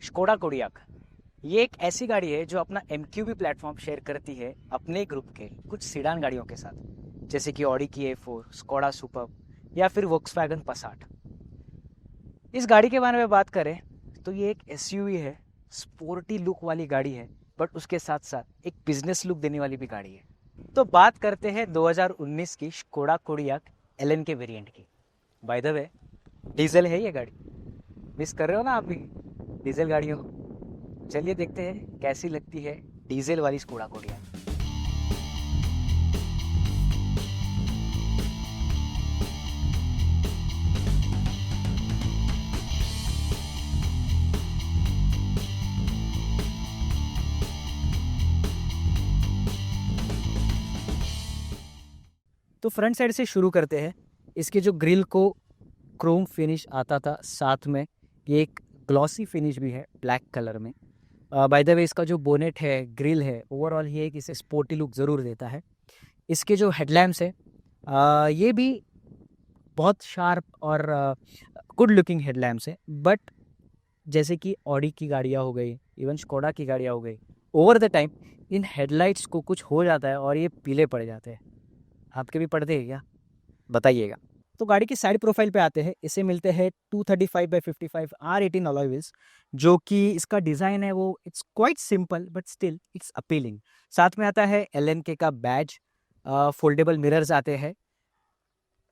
Skoda Kodiaq ये एक ऐसी गाड़ी है जो अपना MQB प्लेटफॉर्म शेयर करती है अपने ग्रुप के कुछ सीडान गाड़ियों के साथ, जैसे कि ऑडी की A4, स्कोडा सुपर्ब या फिर वोक्सवैगन पसाट। इस गाड़ी के बारे में बात करें तो ये एक SUV है, स्पोर्टी लुक वाली गाड़ी है, बट उसके साथ साथ एक बिजनेस लुक देने वाली भी गाड़ी है। तो बात करते हैं 2019 की स्कोडा कोडियाक LN के वेरिएंट की। बाय द वे, डीजल है ये गाड़ी। मिस कर रहे हो ना आप भी डीजल गाड़ियों को? चलिए देखते हैं कैसी लगती है डीजल वाली स्कोडा कोडियाक। तो फ्रंट साइड से शुरू करते हैं। इसके जो ग्रिल को क्रोम फिनिश आता था, साथ में ये एक ग्लॉसी फिनिश भी है ब्लैक कलर में। बाय द वे, इसका जो बोनेट है, ग्रिल है, ओवरऑल ये एक इसे स्पोर्टी लुक ज़रूर देता है। इसके जो हेडलैम्प्स है ये भी बहुत शार्प और गुड लुकिंग हेडलैम्प्स है, बट जैसे कि ऑडी की गाड़ियाँ हो गई, इवन स्कोडा की गाड़ियाँ हो गई, over the time in headlights को कुछ हो जाता है और ये पीले पड़ जाते हैं। आपके भी पड़ते हैं क्या? बताइएगा। तो गाड़ी की साइड प्रोफाइल पे आते हैं। इसे मिलते हैं 235/55 R18 अलॉय व्हील्स, जो कि इसका डिज़ाइन है वो it's quite simple but still it's appealing. साथ में आता है LNK का बैज, फोल्डेबल मिरर्स आते हैं।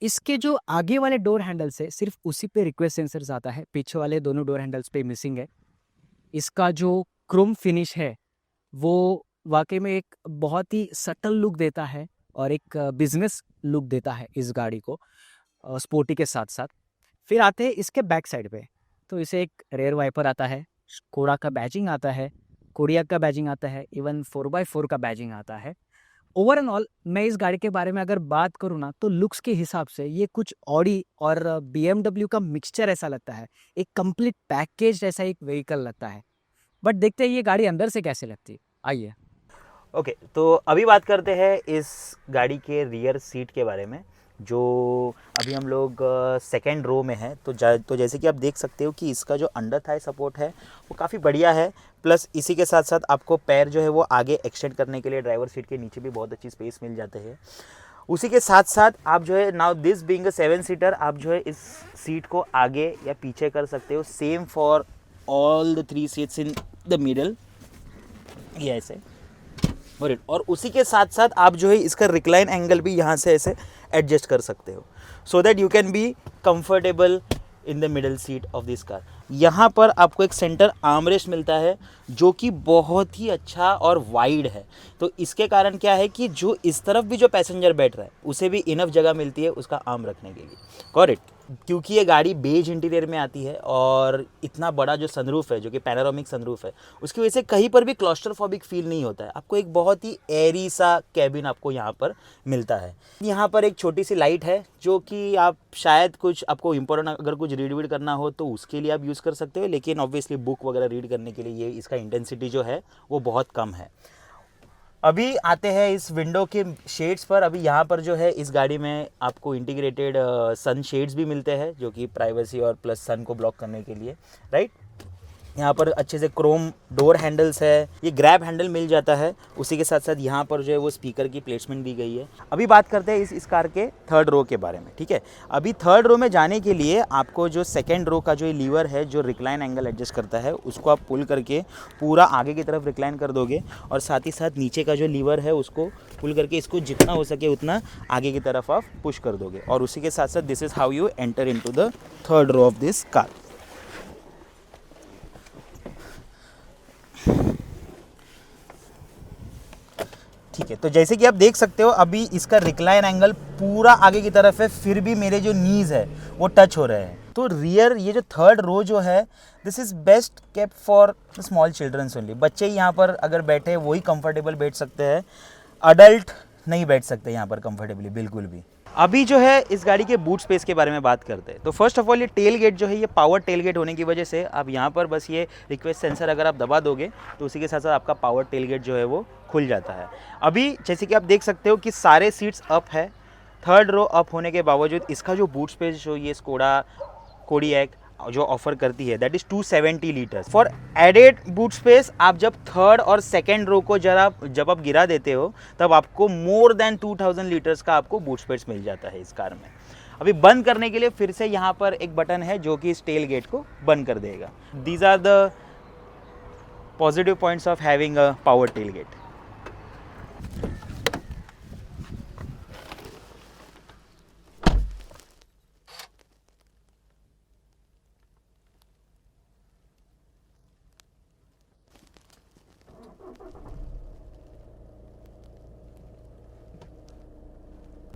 इसके जो आगे वाले डोर हैंडल्स है सिर्फ उसी पे रिक्वेस्ट सेंसर्स आता है, पीछे वाले दोनों डोर हैंडल्स पे मिसिंग है। इसका जो क्रोम फिनिश है वो वाकई में एक बहुत ही सटल लुक देता है और एक बिजनेस लुक देता है इस गाड़ी को स्पोर्टी के साथ साथ। फिर आते हैं इसके बैक साइड पे, तो इसे एक रेयर वाइपर आता है, स्कोडा का बैजिंग आता है, कोडियाक का बैजिंग आता है, इवन 4x4 का बैजिंग आता है। ओवरऑल मैं इस गाड़ी के बारे में अगर बात करूँ ना, तो लुक्स के हिसाब से ये कुछ ऑडी और BMW का मिक्सचर ऐसा लगता है, एक कंप्लीट पैकेज ऐसा एक व्हीकल लगता है। बट देखते हैं ये गाड़ी अंदर से कैसे लगती है, आइए। ओके, तो अभी बात करते हैं इस गाड़ी के रियर सीट के बारे में, जो अभी हम लोग सेकेंड रो में है। तो जैसे कि आप देख सकते हो कि इसका जो अंडर थाई सपोर्ट है वो काफ़ी बढ़िया है। प्लस इसी के साथ साथ आपको पैर जो है वो आगे एक्सटेंड करने के लिए ड्राइवर सीट के नीचे भी बहुत अच्छी स्पेस मिल जाते हैं। उसी के साथ साथ आप जो है, now this being a 7 seater, आप जो है इस सीट को आगे या पीछे कर सकते हो। Same for all the 3 seats in the middle, ये ऐसे। और उसी के साथ साथ आप जो है इसका रिक्लाइन एंगल भी यहाँ से ऐसे एडजस्ट कर सकते हो, so that you can be comfortable in the middle seat of this car. यहाँ पर आपको एक सेंटर आर्मरेस्ट मिलता है जो कि बहुत ही अच्छा और वाइड है। तो इसके कारण क्या है कि जो इस तरफ भी जो पैसेंजर बैठ रहा है उसे भी इनफ जगह मिलती है उसका आर्म रखने के लिए। करेक्ट, क्योंकि ये गाड़ी बेज इंटीरियर में आती है और इतना बड़ा जो सनरूफ है, जो कि पैनोरामिक सनरूफ है, उसकी वजह से कहीं पर भी क्लॉस्ट्रोफोबिक फील नहीं होता है। आपको एक बहुत ही एरी सा कैबिन आपको यहाँ पर मिलता है। यहाँ पर एक छोटी सी लाइट है जो कि आप शायद कुछ आपको इंपॉर्टेंट अगर कुछ रीड वीड करना हो तो उसके लिए आप यूज़ कर सकते हो, लेकिन ऑब्वियसली बुक वगैरह रीड करने के लिए ये इसका इंटेंसिटी जो है वो बहुत कम है। अभी आते हैं इस विंडो के शेड्स पर। अभी यहाँ पर जो है इस गाड़ी में आपको इंटीग्रेटेड सन शेड्स भी मिलते हैं, जो कि प्राइवेसी और प्लस सन को ब्लॉक करने के लिए, राइट। यहाँ पर अच्छे से क्रोम डोर हैंडल्स है, ये ग्रैब हैंडल मिल जाता है। उसी के साथ साथ यहाँ पर जो है वो स्पीकर की प्लेसमेंट दी गई है। अभी बात करते हैं इस कार के थर्ड रो के बारे में, ठीक है। अभी थर्ड रो में जाने के लिए आपको जो सेकेंड रो का जो लीवर है जो रिक्लाइन एंगल एडजस्ट करता है उसको आप पुल करके पूरा आगे की तरफ रिक्लाइन कर दोगे, और साथ ही साथ नीचे का जो लीवर है उसको पुल करके इसको जितना हो सके उतना आगे की तरफ आप पुश कर दोगे। और उसी के साथ साथ this is how you enter into the third row of this car. ठीक है, तो जैसे कि आप देख सकते हो अभी इसका रिक्लाइन एंगल पूरा आगे की तरफ है, फिर भी मेरे जो नीज है वो टच हो रहे हैं। तो रियर ये जो थर्ड रो जो है this is best kept for small childrens only. बच्चे यहाँ पर अगर बैठे वही कंफर्टेबल बैठ सकते हैं, अडल्ट नहीं बैठ सकते यहाँ पर कंफर्टेबली बिल्कुल भी। अभी जो है इस गाड़ी के बूट स्पेस के बारे में बात करते हैं। तो फर्स्ट ऑफ ऑल ये टेल गेट जो है ये पावर टेल गेट होने की वजह से आप यहाँ पर बस ये रिक्वेस्ट सेंसर अगर आप दबा दोगे तो उसी के साथ साथ आपका पावर टेल गेट जो है वो खुल जाता है। अभी जैसे कि आप देख सकते हो कि सारे सीट्स अप है। थर्ड रो अप होने के बावजूद इसका जो बूट स्पेस जो ये स्कोडा कोडियाक जो ऑफर करती है that is 270 litres. For added boot space आप जब थर्ड और सेकेंड रो को जब आप गिरा देते हो तब आपको मोर देन 2000 लीटर्स का आपको बूट स्पेस मिल जाता है इस कार में। अभी बंद करने के लिए फिर से यहाँ पर एक बटन है जो कि इस टेल गेट को बंद कर देगा। These are the positive points of having a power tailgate.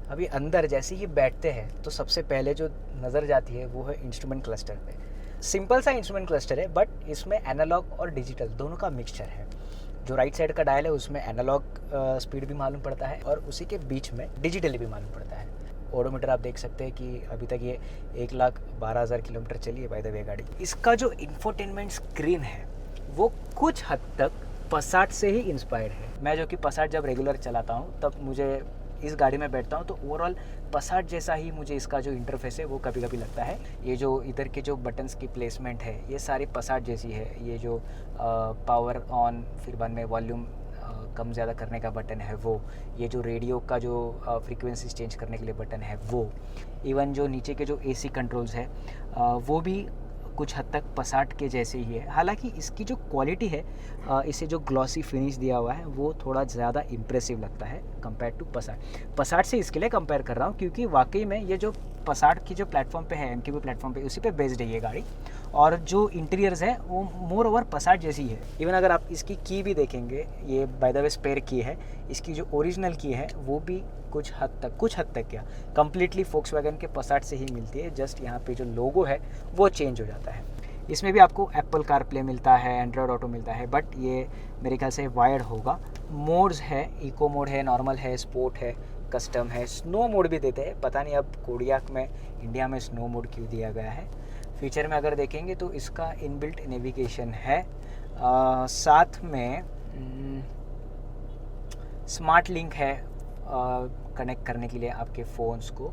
अभी अंदर जैसे ही बैठते हैं तो सबसे पहले जो नज़र जाती है वो है इंस्ट्रूमेंट क्लस्टर पे। सिंपल सा इंस्ट्रूमेंट क्लस्टर है बट इसमें एनालॉग और डिजिटल दोनों का मिक्सचर है। जो राइट साइड का डायल है उसमें एनालॉग स्पीड भी मालूम पड़ता है और उसी के बीच में डिजिटली भी मालूम पड़ता है। ओडोमीटर आप देख सकते हैं कि अभी तक ये 1,12,000 किलोमीटर चली है बाय द वे गाड़ी। इसका जो इंफोटेनमेंट स्क्रीन है वो कुछ हद तक पसाट से ही इंस्पायर्ड है। मैं जो कि पसाट जब रेगुलर चलाता हूँ तब मुझे इस गाड़ी में बैठता हूँ तो ओवरऑल पसाट जैसा ही मुझे इसका जो इंटरफेस है वो कभी कभी लगता है। ये जो इधर के जो बटन्स की प्लेसमेंट है ये सारी पसाट जैसी है। ये जो पावर ऑन फिर बाद में वॉल्यूम कम ज़्यादा करने का बटन है वो, ये जो रेडियो का जो फ्रीक्वेंसीज चेंज करने के लिए बटन है वो, इवन जो नीचे के जो एसी कंट्रोल्स है वो भी कुछ हद तक पसाट के जैसे ही है। हालांकि इसकी जो क्वालिटी है इसे जो ग्लॉसी फिनिश दिया हुआ है वो थोड़ा ज़्यादा इम्प्रेसिव लगता है कंपेयर टू पसाट। पसाट से इसके लिए कंपेयर कर रहा हूँ क्योंकि वाकई में ये जो पसाट की जो प्लेटफॉर्म पे है MQB प्लेटफॉर्म पे उसी पे बेस्ड है ये गाड़ी और जो इंटीरियर्स है वो मोर ओवर पसाट जैसी है। इवन अगर आप इसकी की भी देखेंगे, ये बाय द वे स्पेयर की है, इसकी जो ओरिजिनल की है वो भी कुछ हद तक क्या कम्प्लीटली फोक्सवैगन के पसाट से ही मिलती है। जस्ट यहाँ पे जो लोगो है वो चेंज हो जाता है। इसमें भी आपको एप्पल कारप्ले मिलता है, एंड्रॉयड ऑटो मिलता है बट ये मेरे ख्याल से वायर्ड होगा। मोड्स है, इको मोड है, नॉर्मल है, स्पोर्ट है, कस्टम है, स्नो मोड भी देते हैं। पता नहीं अब कोडियाक में इंडिया में स्नो मोड क्यों दिया गया है। फीचर में अगर देखेंगे तो इसका इनबिल्ट नेविगेशन है, साथ में स्मार्ट लिंक है कनेक्ट करने के लिए आपके फ़ोन्स को।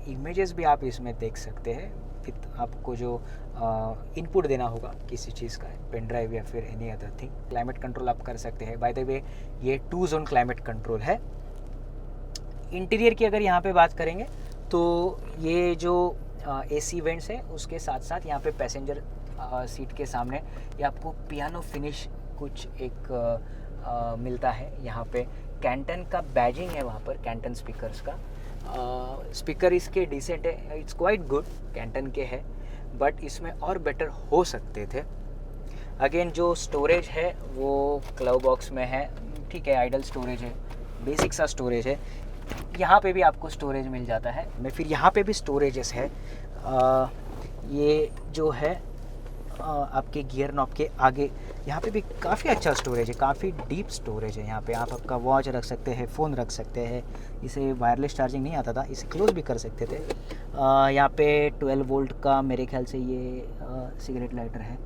इमेजेस भी आप इसमें देख सकते हैं। आपको जो इनपुट देना होगा किसी चीज़ का, पेन ड्राइव या फिर any other thing. Climate control आप कर सकते हैं। बाय द वे ये 2 जोन क्लाइमेट कंट्रोल है। इंटीरियर की अगर यहाँ पे बात करेंगे तो ये जो AC वेंट्स है उसके साथ साथ यहाँ पे पैसेंजर सीट के सामने ये आपको पियानो फिनिश कुछ एक मिलता है। यहाँ पे कैंटन का बैजिंग है, वहाँ पर कैंटन स्पीकर्स का। स्पीकर इसके डिसेंट है, इट्स क्वाइट गुड, कैंटन के है बट इसमें और बेटर हो सकते थे। अगेन जो स्टोरेज है वो क्लव बॉक्स में है, ठीक है, आइडल स्टोरेज है, बेसिक सा स्टोरेज है। यहाँ पे भी आपको स्टोरेज मिल जाता है। मैं फिर यहाँ पे भी स्टोरेजेस है। ये जो है आपके गियर नॉब के आगे यहाँ पे भी काफ़ी अच्छा स्टोरेज है, काफ़ी डीप स्टोरेज है। यहाँ पे आप आपका वॉच रख सकते हैं, फ़ोन रख सकते हैं। इसे वायरलेस चार्जिंग नहीं आता था, इसे क्लोज भी कर सकते थे। यहाँ पे 12 वोल्ट का मेरे ख्याल से ये सिगरेट लाइटर है,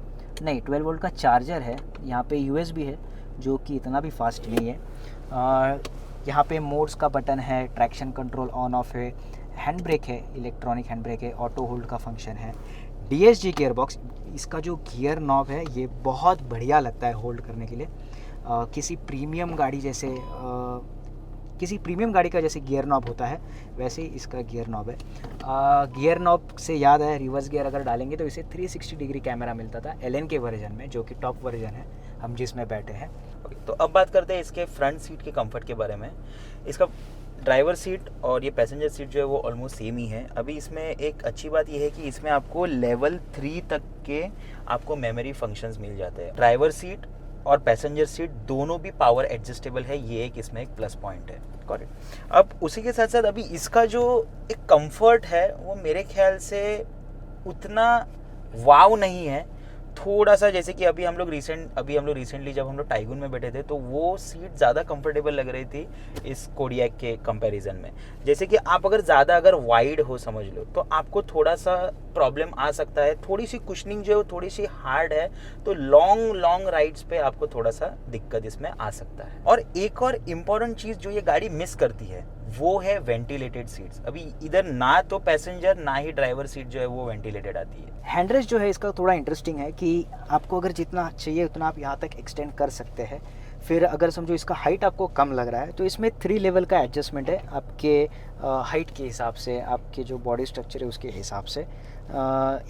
नहीं 12 वोल्ट का चार्जर है। यहाँ पे USB है जो कि इतना भी फास्ट नहीं है। यहाँ पे मोड्स का बटन है, ट्रैक्शन कंट्रोल ऑन ऑफ है, हैंड ब्रेक है, इलेक्ट्रॉनिक हैंड ब्रेक है, ऑटो होल्ड का फंक्शन है, DSG गियर बॉक्स। इसका जो गियर नॉब है ये बहुत बढ़िया लगता है होल्ड करने के लिए। किसी प्रीमियम गाड़ी जैसे किसी प्रीमियम गाड़ी का जैसे गियर नॉब होता है वैसे ही इसका गियर नॉब है। गियर नॉब से याद है, रिवर्स गियर अगर डालेंगे तो इसे 360 डिग्री कैमरा मिलता था LN के वर्जन में, जो कि टॉप वर्जन है हम जिसमें बैठे हैं। तो अब बात करते हैं इसके फ्रंट सीट के कंफर्ट के बारे में। इसका ड्राइवर सीट और ये पैसेंजर सीट जो है वो ऑलमोस्ट सेम ही है। अभी इसमें एक अच्छी बात ये है कि इसमें आपको लेवल 3 तक के आपको मेमोरी फंक्शंस मिल जाते हैं। ड्राइवर सीट और पैसेंजर सीट दोनों भी पावर एडजस्टेबल है, ये एक इसमें एक प्लस पॉइंट है। करेक्ट। अब उसी के साथ साथ अभी इसका जो एक कंफर्ट है वो मेरे ख्याल से उतना वाव नहीं है। थोड़ा सा जैसे कि अभी हम लोग रिसेंटली जब हम लोग टाइगून में बैठे थे तो वो सीट ज़्यादा कंफर्टेबल लग रही थी इस कोडियक के कंपैरिजन में। जैसे कि आप अगर वाइड हो समझ लो तो आपको थोड़ा सा प्रॉब्लम आ सकता है, थोड़ी सी कुशनिंग जो है थोड़ी सी हार्ड है, तो लॉन्ग राइड्स पे आपको थोड़ा सा दिक्कत इसमें आ सकता है। और एक और इम्पॉर्टेंट चीज़ जो ये गाड़ी मिस करती है वो है वेंटिलेटेड सीट्स। अभी इधर ना तो पैसेंजर ना ही ड्राइवर सीट जो है वो वेंटिलेटेड आती है। हैंडरेस्ट जो है इसका थोड़ा इंटरेस्टिंग है कि आपको अगर जितना चाहिए उतना आप यहाँ तक एक्सटेंड कर सकते हैं। फिर अगर समझो इसका हाइट आपको कम लग रहा है तो इसमें 3 लेवल का एडजस्टमेंट है आपके हाइट के हिसाब से, आपके जो बॉडी स्ट्रक्चर है उसके हिसाब से।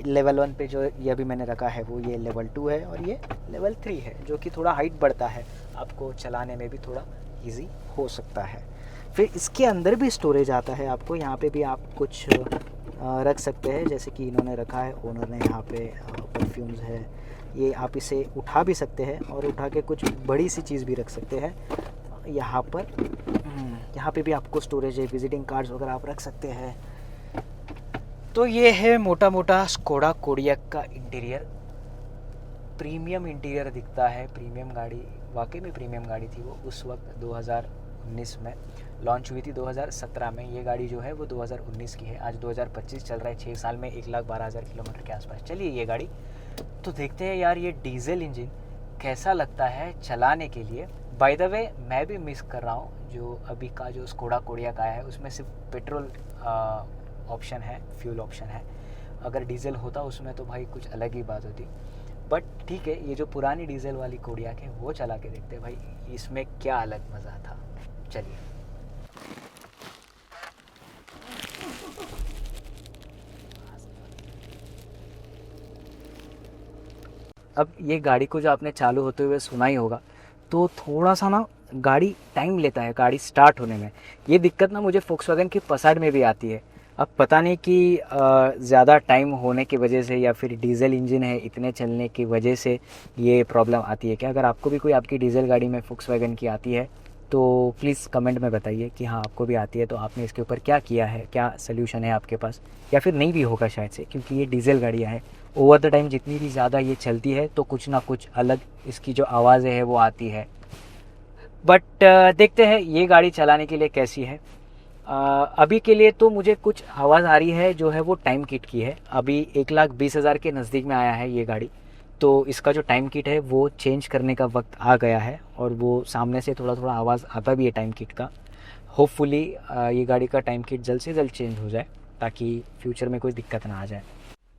लेवल 1 पे जो ये अभी मैंने रखा है वो ये लेवल 2 है और ये लेवल 3 है, जो कि थोड़ा हाइट बढ़ता है, आपको चलाने में भी थोड़ा ईजी हो सकता है। फिर इसके अंदर भी स्टोरेज आता है, आपको यहाँ पे भी आप कुछ रख सकते हैं, जैसे कि इन्होंने रखा है ओनर ने यहाँ पे परफ्यूम्स है, ये आप इसे उठा भी सकते हैं और उठा के कुछ बड़ी सी चीज़ भी रख सकते हैं यहाँ पर। यहाँ पे भी आपको स्टोरेज है, विजिटिंग कार्ड्स वगैरह आप रख सकते हैं। तो ये है मोटा मोटा स्कोडा कोडियाक का इंटीरियर। प्रीमियम इंटीरियर दिखता है, प्रीमियम गाड़ी, वाकई में प्रीमियम गाड़ी थी वो उस वक्त 2019 में लॉन्च हुई थी। 2017 में ये गाड़ी जो है वो 2019 की है, आज 2025 चल रहा है, 6 साल में 1,12,000 किलोमीटर के आसपास चली ये गाड़ी। तो देखते हैं यार ये डीजल इंजन कैसा लगता है चलाने के लिए। बाय द वे मैं भी मिस कर रहा हूँ जो अभी का जो स्कोडा कोडियाक आया है उसमें सिर्फ पेट्रोल ऑप्शन है, फ्यूल ऑप्शन है। अगर डीजल होता उसमें तो भाई कुछ अलग ही बात होती, बट ठीक है, ये जो पुरानी डीजल वाली कोडियाक है वो चला के देखते हैं भाई इसमें क्या अलग मज़ा था। चलिए अब ये गाड़ी को जो आपने चालू होते हुए सुना ही होगा, तो थोड़ा सा ना गाड़ी टाइम लेता है गाड़ी स्टार्ट होने में। ये दिक्कत ना मुझे फोक्सवैगन की पसाड में भी आती है। अब पता नहीं कि ज़्यादा टाइम होने की वजह से या फिर डीजल इंजन है इतने चलने की वजह से ये प्रॉब्लम आती है क्या। अगर आपको भी कोई आपकी डीजल गाड़ी में फोक्सवैगन की आती है तो प्लीज़ कमेंट में बताइए कि हाँ आपको भी आती है, तो आपने इसके ऊपर क्या किया है, क्या सल्यूशन है आपके पास, या फिर नहीं भी होगा शायद से, क्योंकि ये डीजल गाड़ियाँ हैं। ओवर द टाइम जितनी भी ज़्यादा ये चलती है तो कुछ ना कुछ अलग इसकी जो आवाज़ें है वो आती है। बट देखते हैं ये गाड़ी चलाने के लिए कैसी है। अभी के लिए तो मुझे कुछ आवाज़ आ रही है जो है वो टाइम किट की है। अभी 1,20,000 के नज़दीक में आया है ये गाड़ी, तो इसका जो टाइम किट है वो चेंज करने का वक्त आ गया है और वो सामने से थोड़ा थोड़ा आवाज़ आता भी है टाइम किट का। होपफुली ये गाड़ी का टाइम किट जल्द से जल्द चेंज हो जाए ताकि फ्यूचर में कोई दिक्कत ना आ जाए।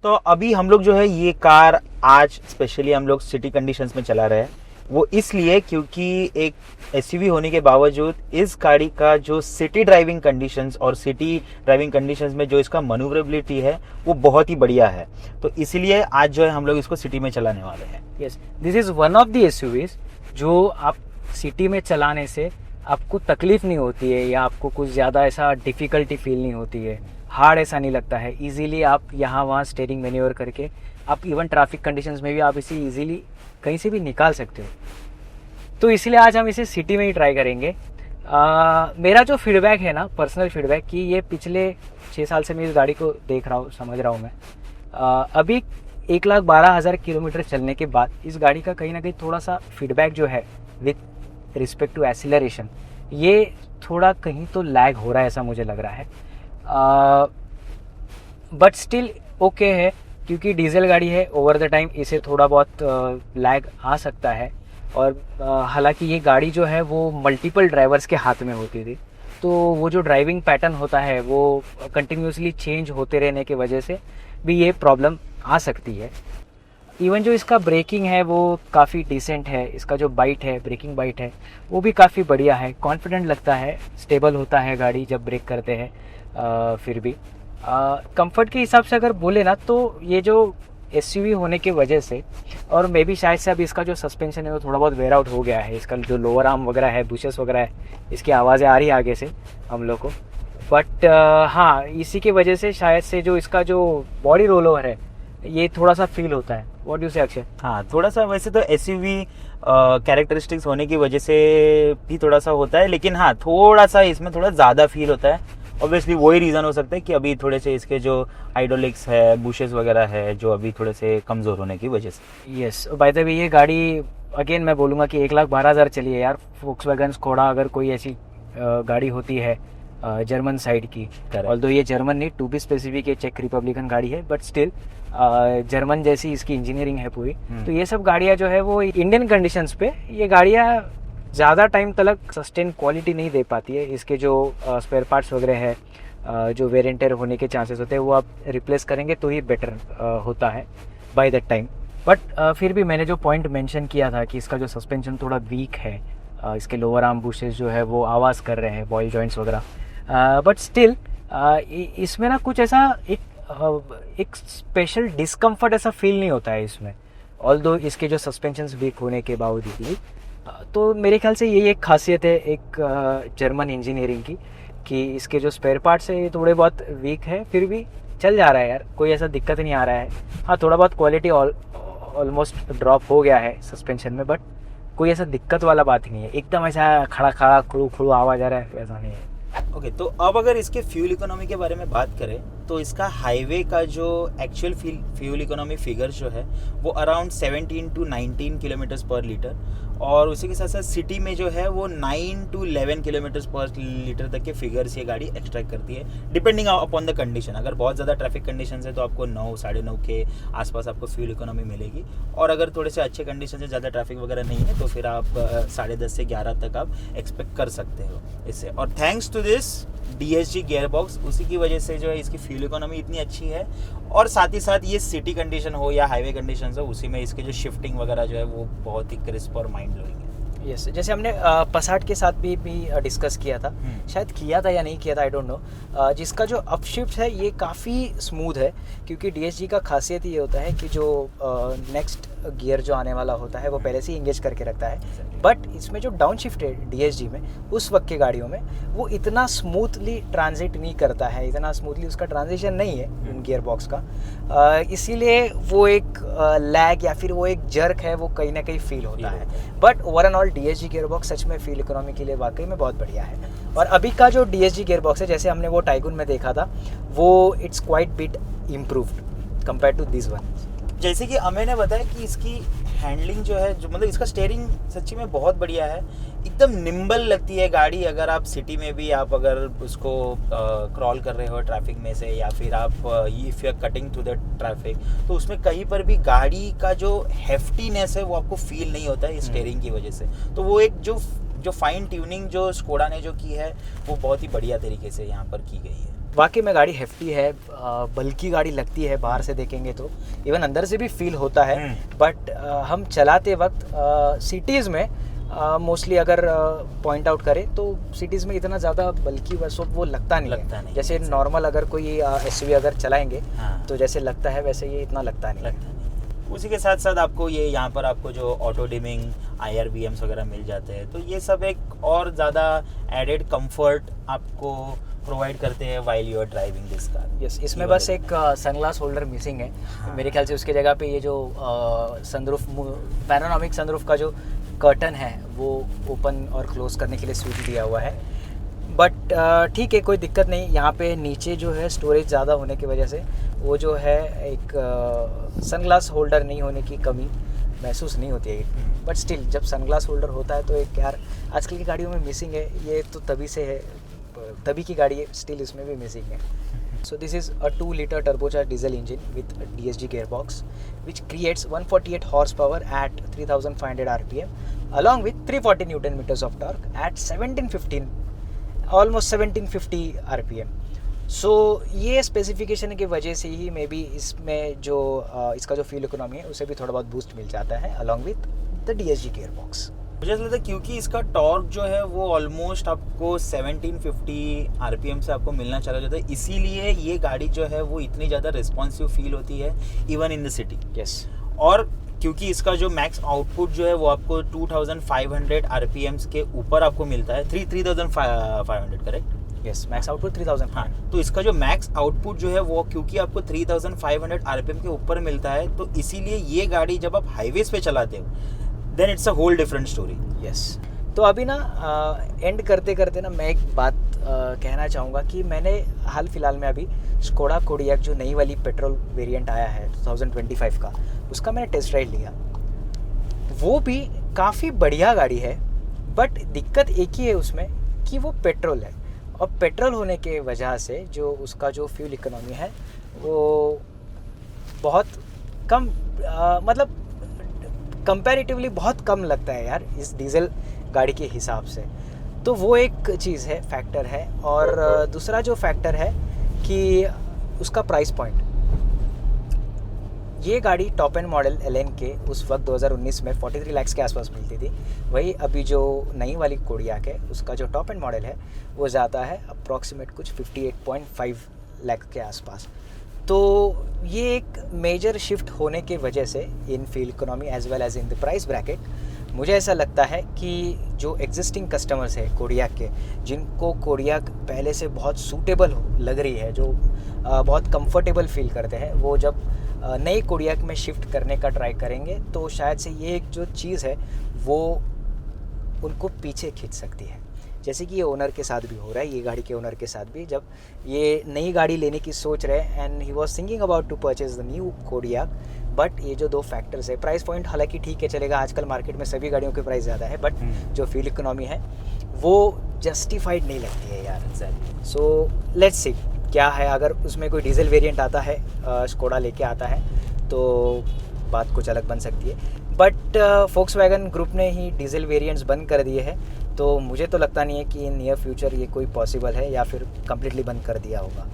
तो अभी हम लोग जो है ये कार आज स्पेशली हम लोग सिटी कंडीशंस में चला रहे हैं, वो इसलिए क्योंकि एक एसयूवी होने के बावजूद इस गाड़ी का जो सिटी ड्राइविंग कंडीशंस और सिटी ड्राइविंग कंडीशंस में जो इसका मनूवरेबिलिटी है वो बहुत ही बढ़िया है। तो इसीलिए आज जो है हम लोग इसको सिटी में चलाने वाले हैं। Yes, this is one of the SUVs जो आप सिटी में चलाने से आपको तकलीफ नहीं होती है या आपको कुछ ज़्यादा ऐसा डिफ़िकल्टी फील नहीं होती है, हार्ड ऐसा नहीं लगता है। इजीली आप यहाँ वहाँ स्टीयरिंग मैन्यूवर करके आप इवन ट्रैफिक कंडीशंस में भी आप इसे इजीली कहीं से भी निकाल सकते हो। तो इसलिए आज हम इसे सिटी में ही ट्राई करेंगे। मेरा जो फीडबैक है ना, पर्सनल फीडबैक, कि ये पिछले 6 साल से मैं इस गाड़ी को देख रहा हूँ, समझ रहा हूँ मैं। अभी 1,12,000 किलोमीटर चलने के बाद इस गाड़ी का कहीं ना कहीं थोड़ा सा फीडबैक जो है विथ रिस्पेक्ट टू एक्सीलरेशन, ये थोड़ा कहीं तो लैग हो रहा है ऐसा मुझे लग रहा है। बट स्टिल ओके है, क्योंकि डीजल गाड़ी है, ओवर द टाइम इसे थोड़ा बहुत लैग आ सकता है। और हालांकि ये गाड़ी जो है वो मल्टीपल ड्राइवर्स के हाथ में होती थी, तो वो जो ड्राइविंग पैटर्न होता है वो कंटिन्यूसली चेंज होते रहने की वजह से भी ये प्रॉब्लम आ सकती है। इवन जो इसका ब्रेकिंग है वो काफ़ी डिसेंट है, इसका जो बाइट है, ब्रेकिंग बाइट है, वो भी काफ़ी बढ़िया है, कॉन्फिडेंट लगता है, स्टेबल होता है गाड़ी जब ब्रेक करते हैं। फिर भी कंफर्ट के हिसाब से अगर बोले ना, तो ये जो एसयूवी होने की वजह से, और मे भी शायद से अब इसका जो सस्पेंशन है वो थोड़ा बहुत वेयर आउट हो गया है, इसका जो लोअर आर्म वगैरह है, बुशेस वगैरह है, इसकी आवाज़ें आ रही है आगे से हम लोग को। बट हाँ, इसी की वजह से शायद से जो इसका जो बॉडी रोल ओवर है ये थोड़ा सा फील होता है। व्हाट डू से अक्षय? हाँ, थोड़ा सा वैसे तो एसयूवी कैरेक्टरिस्टिक्स होने की वजह से भी थोड़ा सा होता है, लेकिन हाँ थोड़ा सा इसमें थोड़ा ज़्यादा फील होता है। ऑब्वियसली वही रीज़न हो सकता है कि अभी थोड़े से इसके जो हाइड्रोलिक्स है, बुशेस वगैरह है, जो अभी थोड़े से कमज़ोर होने की वजह से। यस, बाय द वे ये गाड़ी अगेन मैं बोलूँगा कि 1,12,000 चली है यार। फोक्सवैगन स्कोडा अगर कोई ऐसी गाड़ी होती है जर्मन साइड की, ऑल्दो ये जर्मन नहीं, टू बी स्पेसिफिक ये चेक रिपब्लिकन गाड़ी है, बट स्टिल जर्मन जैसी इसकी इंजीनियरिंग है पूरी। तो ये सब गाड़ियाँ जो है वो इंडियन कंडीशंस पे ये गाड़ियाँ ज़्यादा टाइम तक सस्टेन क्वालिटी नहीं दे पाती है। इसके जो स्पेयर पार्ट्स वगैरह है, जो वेयर एंड टेयर होने के चांसेस होते हैं, वो आप रिप्लेस करेंगे तो ही बेटर होता है बाय दैट टाइम। बट फिर भी मैंने जो पॉइंट मेंशन किया था कि इसका जो सस्पेंशन थोड़ा वीक है, इसके लोअर आर्म बुशेस जो है वो आवाज़ कर रहे हैं, बॉयल जॉइंट्स वगैरह, बट स्टिल इसमें ना कुछ ऐसा एक स्पेशल डिस्कम्फर्ट ऐसा फील नहीं होता है इसमें, ऑल्दो इसके जो सस्पेंशंस वीक होने के बावजूद भी। तो मेरे ख्याल से यही एक खासियत है एक जर्मन इंजीनियरिंग की, कि इसके जो स्पेयर पार्ट्स है ये थोड़े बहुत वीक है, फिर भी चल जा रहा है यार, कोई ऐसा दिक्कत नहीं आ रहा है। हाँ, थोड़ा बहुत क्वालिटी ऑलमोस्ट ड्रॉप हो गया है सस्पेंशन में, बट कोई ऐसा दिक्कत वाला बात ही नहीं है। एकदम ऐसा खड़ा खड़ा खुड़ू खुड़ू आवाज़ आ रहा है, ऐसा नहीं है। ओके, तो अब अगर इसके फ्यूल इकोनॉमी के बारे में बात करें तो इसका हाईवे का जो एक्चुअल फ्यूल इकोनॉमी फिगर जो है वो अराउंड 17 to 19 किलोमीटर्स पर लीटर, और उसी के साथ साथ सिटी में जो है वो 9 to 11 किलोमीटर्स पर लीटर तक के फिगर्स ये गाड़ी एक्सट्रैक्ट करती है, डिपेंडिंग अपॉन द कंडीशन। अगर बहुत ज़्यादा ट्रैफिक कंडीशन है तो आपको 9 साढ़े 9 के आसपास आपको फ्यूल इकोनॉमी मिलेगी, और अगर थोड़े से अच्छे कंडीशन से ज़्यादा ट्रैफिक वगैरह नहीं है तो फिर आप 10:30 से 11 तक आप एक्सपेक्ट कर सकते हो इससे। और thanks to this DSG gear box, उसी की वजह से जो है इसकी फ्यूल इकोनॉमी इतनी अच्छी है, और साथ ही साथ ये सिटी कंडीशन हो या हाईवे कंडीशन हो, उसी में इसके जो शिफ्टिंग वगैरह जो है वो बहुत ही क्रिस्प और माइंड ब्लोइंग है। यस, जैसे हमने पसाट के साथ भी डिस्कस किया था, शायद किया था या नहीं किया था, आई डोंट नो। जिसका जो अपशिफ्ट है ये काफ़ी स्मूथ है, क्योंकि DSG का खासियत ये होता है कि जो नेक्स्ट गियर जो आने वाला होता है वो पहले से ही इंगेज करके रखता है। बट इसमें जो डाउन शिफ्ट है DSG में, उस वक्त के गाड़ियों में वो इतना स्मूथली ट्रांजिट नहीं करता है, इतना स्मूथली उसका ट्रांजिशन नहीं है इन गियर बॉक्स का, इसीलिए वो एक लैग या फिर वो एक जर्क है, वो कहीं ना कहीं फील होता है। But over and all DSG gear box सच में फ्यूल इकोनॉमी के लिए वाकई में बहुत बढ़िया है। और अभी का जो DSG गियर बॉक्स है, जैसे हमने वो टाइगुन में देखा था, वो it's quite bit improved compare to this one. जैसे कि अमेय ने बताया कि इसकी हैंडलिंग जो है, जो मतलब इसका स्टेयरिंग सच्ची में बहुत बढ़िया है, एकदम निम्बल लगती है गाड़ी। अगर आप सिटी में भी आप अगर उसको क्रॉल कर रहे हो ट्रैफिक में से, या फिर आप if you are cutting through the traffic, तो उसमें कहीं पर भी गाड़ी का जो हेफ्टीनेस है वो आपको फील नहीं होता है स्टेयरिंग की वजह से। तो वो एक जो फाइन ट्यूनिंग जो स्कोडा ने जो की है वो बहुत ही बढ़िया तरीके से यहाँ पर की गई है। वाकई में गाड़ी हेफ्टी है, बल्कि गाड़ी लगती है, बाहर से देखेंगे तो इवन अंदर से भी फील होता है। बट हम चलाते वक्त सिटीज़ में मोस्टली अगर पॉइंट आउट करें तो सिटीज़ में इतना ज़्यादा बल्कि वो लगता नहीं है। जैसे नॉर्मल अगर कोई SUV अगर चलाएंगे तो जैसे लगता है वैसे ये इतना लगता नहीं है। उसी के साथ साथ आपको ये यहाँ पर आपको जो ऑटो डिमिंग IRVMs वगैरह मिल जाते हैं, तो ये सब एक और ज़्यादा एडेड कंफर्ट आपको प्रोवाइड करते हैं while you are driving this car. Yes, इसमें बस एक सनग्लास होल्डर मिसिंग है। मेरे ख्याल से उसके जगह पे ये जो सनरूफ, पैनोरामिक सनरूफ का जो कर्टन है वो ओपन और क्लोज करने के लिए स्विच दिया हुआ है। बट ठीक है, कोई दिक्कत नहीं। यहाँ पे नीचे जो है स्टोरेज ज़्यादा होने की वजह से वो जो है एक सनग्लास होल्डर नहीं होने की कमी महसूस नहीं होती है। बट स्टिल जब सनग्लास होल्डर होता है तो एक यार आजकल की गाड़ियों में मिसिंग है, ये तो तभी से है, तभी की गाड़ी है, स्टिल इसमें भी मिसिंग है। So this is a 2-liter turbocharged diesel engine with a DSG gearbox which creates 148 horsepower at 3500 RPM along with 340 Newton meters of torque at almost 1750 RPM. So ये स्पेसिफिकेशन की वजह से ही मे बी इसमें जो इसका जो fuel economy है उसे भी थोड़ा बहुत बूस्ट मिल जाता है along with the DSG gearbox. मुझे ऐसा लगता है क्योंकि इसका टॉर्क जो है वो ऑलमोस्ट आपको 1750 RPM से आपको मिलना चला जाता है, इसीलिए ये गाड़ी जो है वो इतनी ज़्यादा रिस्पॉन्सिव फील होती है even in the city. Yes, और क्योंकि इसका जो मैक्स आउटपुट जो है वो आपको 2500 RPMs के ऊपर आपको मिलता है, 3500 करेक्ट। Yes, max output 3000। हाँ, तो इसका जो मैक्स आउटपुट जो है वो क्योंकि आपको 3500 RPM के ऊपर मिलता है, तो इसीलिए ये गाड़ी जब आप हाईवेज पे चलाते हो then it's a whole different story. Yes, तो अभी ना एंड करते करते ना मैं एक बात कहना चाहूँगा कि मैंने हाल फिलहाल में अभी स्कोडा कोडियाक जो नई वाली पेट्रोल वेरिएंट आया है 2025 का, उसका मैंने टेस्ट राइड लिया। वो भी काफ़ी बढ़िया गाड़ी है, बट दिक्कत एक ही है उसमें कि वो पेट्रोल है, और पेट्रोल होने के वजह से जो उसका जो फ्यूल इकोनॉमी है वो बहुत कम, मतलब कंपैरेटिवली बहुत कम लगता है यार इस गाड़ी के हिसाब से। तो वो एक चीज़ है, फैक्टर है। और दूसरा जो फैक्टर है कि उसका प्राइस पॉइंट। ये गाड़ी टॉप एंड मॉडल एलएन के उस वक्त 2019 में 43 लाख के आसपास मिलती थी। वही अभी जो नई वाली कोडियाक है उसका जो टॉप एंड मॉडल है वो ज़्यादा है, अप्रॉक्सीमेट कुछ 58.5 लाख के आसपास। तो ये एक मेजर शिफ्ट होने के वजह से in fuel economy as well as in the price bracket, मुझे ऐसा लगता है कि जो एग्जिस्टिंग कस्टमर्स है कोडियाक के, जिनको कोडियाक पहले से बहुत सूटेबल लग रही है, जो बहुत कंफर्टेबल फील करते हैं, वो जब नई कोडियाक में शिफ्ट करने का ट्राई करेंगे तो शायद से ये एक जो चीज़ है वो उनको पीछे खींच सकती है। जैसे कि ये ओनर के साथ भी हो रहा है, ये गाड़ी के ओनर के साथ भी, जब ये नई गाड़ी लेने की सोच रहे हैं and he was thinking about to purchase the new Kodiaq, but ये जो दो फैक्टर्स है, प्राइस पॉइंट हालांकि ठीक है चलेगा, आजकल मार्केट में सभी गाड़ियों के प्राइस ज़्यादा है, बट जो फ्यूल इकोनॉमी है वो जस्टिफाइड नहीं लगती है यार। सो लेट्स सी क्या है, अगर उसमें कोई डीजल वेरिएंट आता है, स्कोडा लेके आता है, तो बात कुछ अलग बन सकती है। बट फोक्सवैगन ग्रुप ने ही डीजल वेरिएंट्स बंद कर दिए हैं, तो मुझे तो लगता नहीं है कि इन नियर फ्यूचर ये कोई पॉसिबल है या फिर कम्प्लीटली बंद कर दिया होगा।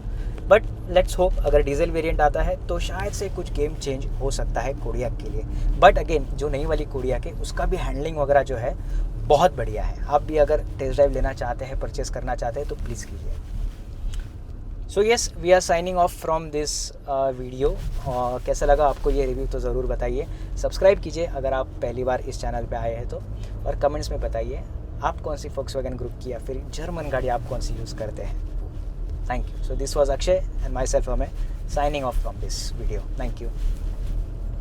बट लेट्स होप अगर डीजल वेरिएंट आता है तो शायद से कुछ गेम चेंज हो सकता है कोडियाक के लिए। बट अगेन जो नई वाली कोडियाक है उसका भी हैंडलिंग वगैरह जो है बहुत बढ़िया है। आप भी अगर टेस्ट ड्राइव लेना चाहते हैं, परचेस करना चाहते हैं तो प्लीज़ कीजिए। So yes, we are signing off from this video. कैसा लगा आपको ये रिव्यू तो ज़रूर बताइए। सब्सक्राइब कीजिए अगर आप पहली बार इस चैनल पे आए हैं तो, और कमेंट्स में बताइए आप कौन सी फोक्सवैगन ग्रुप की या फिर जर्मन गाड़ी आप कौन सी यूज़ करते हैं। Thank you. So this was Akshay and my self Amay signing off from this video. Thank you.